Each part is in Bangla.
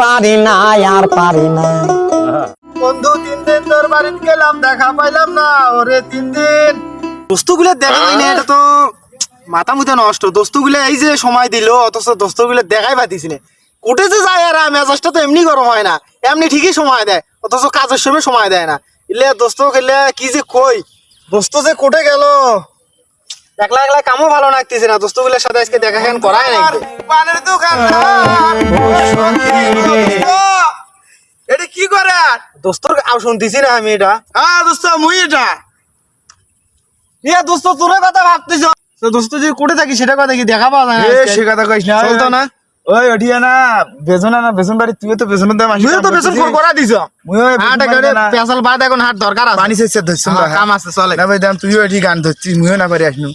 পারি না আর পারি না। বন্ধু 3 দিন তোর বাড়িতে গেলাম, দেখা পাইলাম না। ওরে 3 দিন দোস্তগুলো দেখা হয় না, এটা তো মাথা মুথা নষ্ট। দোস্তগুলো এই যে সময় দিল, অথচ দোস্তগুলো দেখাই পাইতিস না। কোটে যে যায় আর মেজাজটা তো এমনি গরম হয় না, এমনি ঠিকই সময় দেয়, অথচ কাজের সময় সময় দেয় না। ইলে দোস্ত খেলে কি যে কই, দোস্ত যে কোটে গেল। একলা একলা কামও ভালো লাগতেছে না, দোস্তগুলোর সাথে আজকে দেখা খান করাই নাই। পানের দোকান এটা কি করে দোস্তর শুনতেছি না আমি এটা। হ্যাঁ দোস্ত মুই এটা দোস্ত তোর কথা ভাবতেছ। দোস্ত যে কোটে থাকি সেটা কথা কি দেখা পাওয়া যায় না? সে কথা কইস না, চলতো না। ওই ওঠিয়া না বেজন না বেজন বাড়ি, তুই তো বেজনের দাম আসি, তুই তো বেতন ফোন করা দিছ। মুইও হাট করে পেছাল বাদ এখন হাট দরকার আছে। পানি সেচ ধরছ না, কাম আছে চলে না ভাই দাম তুইও এটি গান ধরছিস, মুইও না পারি আসনু।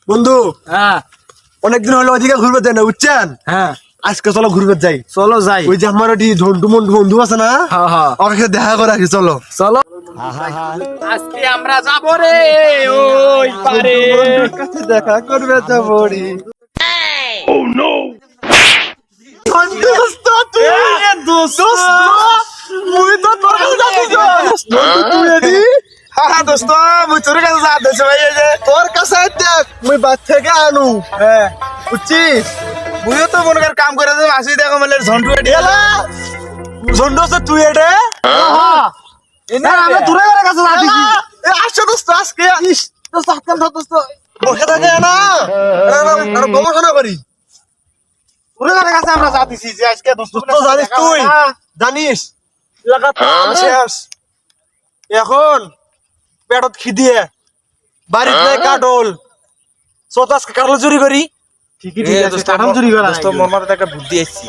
বন্ধু। হ্যাঁ অনেকদিন হলো ওদিকে ঘুরবে যাই না, বুঝছেন? হ্যাঁ আজকে চলো ঘুরবে যাই। চলো যাই। ওই যে আমার ওটি ঝন্টু মন্টু বন্ধু আছে না, হ্যাঁ হ্যাঁ ওর সাথে দেখা করে আসি। চলো চলো। আজকে আমরা যাব রে ওই পারে। কাছে দেখা করবে যাবো রে। দোস্ত তুই দোস্ত মুই তো তোর কাছে যাচ্ছি। তুই এদি হ্যাঁ দোস্ত মুই তোর কাছে যাচ্ছি ভাই। এই যে তোর কাছে দেখ মুই বাদ থেকে আনু। হ্যাঁ বুঝছিস, মুইও তো মনে কর কাম করে দেব। আসি দেখো মানে ঝন্টু এডি এলা ঝন্টু আছে তুই এডে। হ্যাঁ এনা আমরা তোর কাছে যাচ্ছি। এ আসো দোস্ত আজকে। ইস দোস্ত হাত কান ধর দোস্ত, বসে থাকে না আর গবেষণা করি। তোর কাছে আমরা যাচ্ছি যে আজকে দোস্ত জানিস, তুই জানিস লাগাতার শেষ। এখন পেটত খিদিয়ে বাড়িতে নাই কাটল, চত আজকে কাটল চুরি করি। ঠিকই ঠিক আছে, কাটল চুরি করা দোস্ত মোর মাথায় একটা বুদ্ধি আইছে।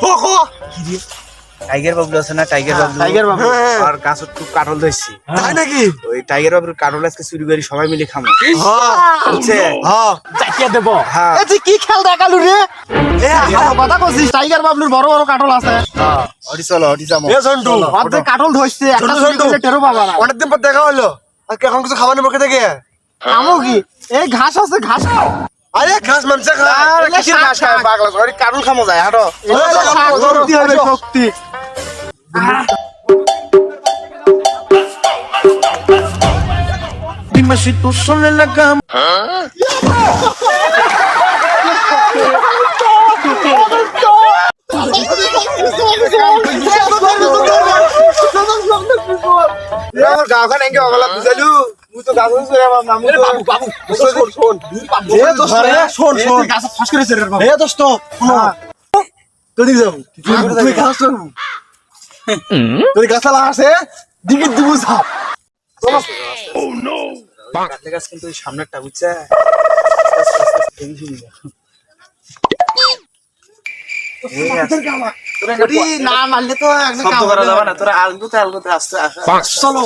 টাইগার বাবু আছে না, টাইগার বাবু, টাইগার বাবু। আর গাছত খুব কাটল ধরছি। তাই নাকি? ওই টাইগার বাবুর কাটল আজকে চুরি করি সবাই মিলে খামো। বুঝছে? হ্যাঁ যাইয়া দেব। হ্যাঁ এই তুই কি খেল দেখালু রে? এ ভালো কথা কইছিস, টাইগার বাবলুর বড় বড় কাটল আছে। ওটি চলো, ওটি যাবো। এ ঝন্টু অর্ধেক কাটল ধরছে, একটা চুরি করলে টেরো পাবা না। অনেকদিন পর দেখা হলো, আজকে এখন কিছু খাবার মুখে থেকে আমো কি এই ঘাস আছে, ঘাস খাও। আরে ঘাস মানছে খা, কিসের ঘাস খায় পাগলা, ওটি কাটল খামো যায় হাঁটো। শক্তি হবে, শক্তি। Dime si tú solo en la cama. আমার গাওখান এঙ্গে অগলা বুঝালু, মুই তো গাছ হইছে আমার মামু তো বাবু বাবু শোন এ দোস্ত শোন শোন, গাছ ফাঁস করেছে রে বাবা। এ দোস্ত শুনো, তুই যাও তুই গাছ শোন, তুই গাছ আছে দিকে দিব সাপ। ও নো কাটলে গাছ কিন্তু সামনেরটা বুঝছে। না মারলে তো শব্দ করা যাবে না, তোরা আলগুতে আসতে আসা। চলো।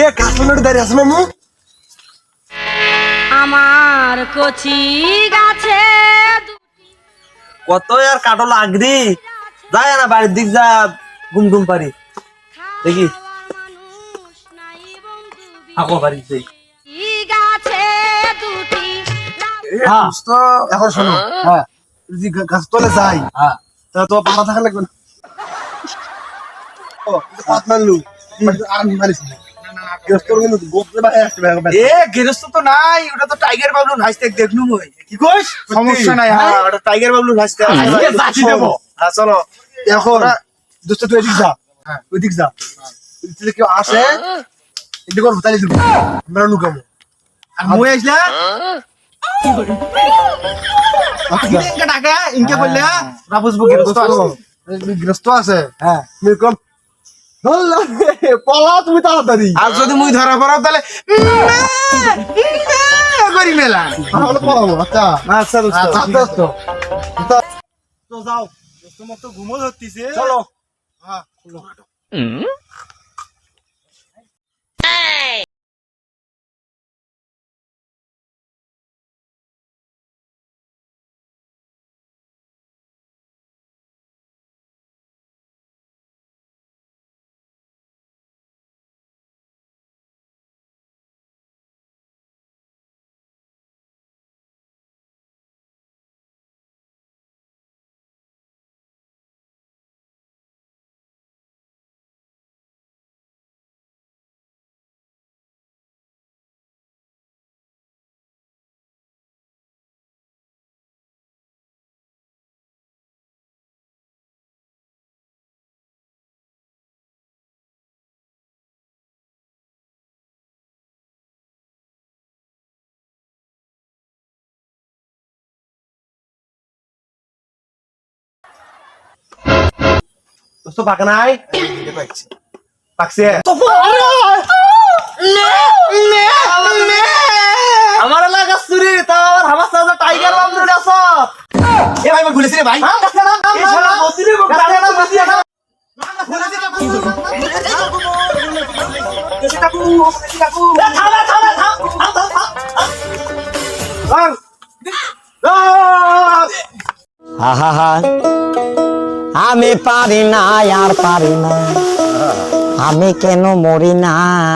এ গাছ দাঁড়িয়ে আছে মামু। আমার কচি গাছে কত আর কাটল আগ্রি যায় না, বাড়ির দিক যা গুমটুম পারি দেখি মানুষ নাই বন্ধু থাকো বাড়ির দিক। গাছে দুটি হ্যাঁ এখন শোনো, হ্যাঁ যদি গাছ তলে যাই হ্যাঁ তাহলে তো পাতা থাকা লাগবে না। ও পাত মারলু আর মারিস না। এ গৃহস্থ তো নাই, ওটা তো টাইগার বাবলুর ভাইস্তে দেখনু মই। কি কইস? সমস্যা নাই, হ্যাঁ ওটা টাইগার বাবলুর ভাইস্তে আছে। আজকে যাচ্ছি দেবো। হ্যাঁ চলো। এখন দোস্ত তুই এদিক যা, ওইদিক যা, যদি কেউ আসে এদিকে করবো তাহলে দিব, আমরা লুকাবো। আর মই আসলে টাকা ইনকে বললে বুঝবো গৃহস্থ আছে। হ্যাঁ কম পলা তুমি তাড়াতাড়ি। আর যদি মুই ধরা পড়াও তাহলে করি মেলা। তাহলে পলাবো। আচ্ছা আচ্ছা দোস্ত। আচ্ছা দোস্ত, তো যাও দোস্ত, মতো ঘুমো ধরতিছে। চলো। হ্যাঁ দোস্ত পাকা নাই পাকছে আমার এলাকা চুরি তোর আমার সাথে টাইগার বাম ধরে আছো এ ভাই মই ভুলেছি রে ভাই এই শালা বসিরে আহা আমি পারি না আর পারি না আমি কেন মরি না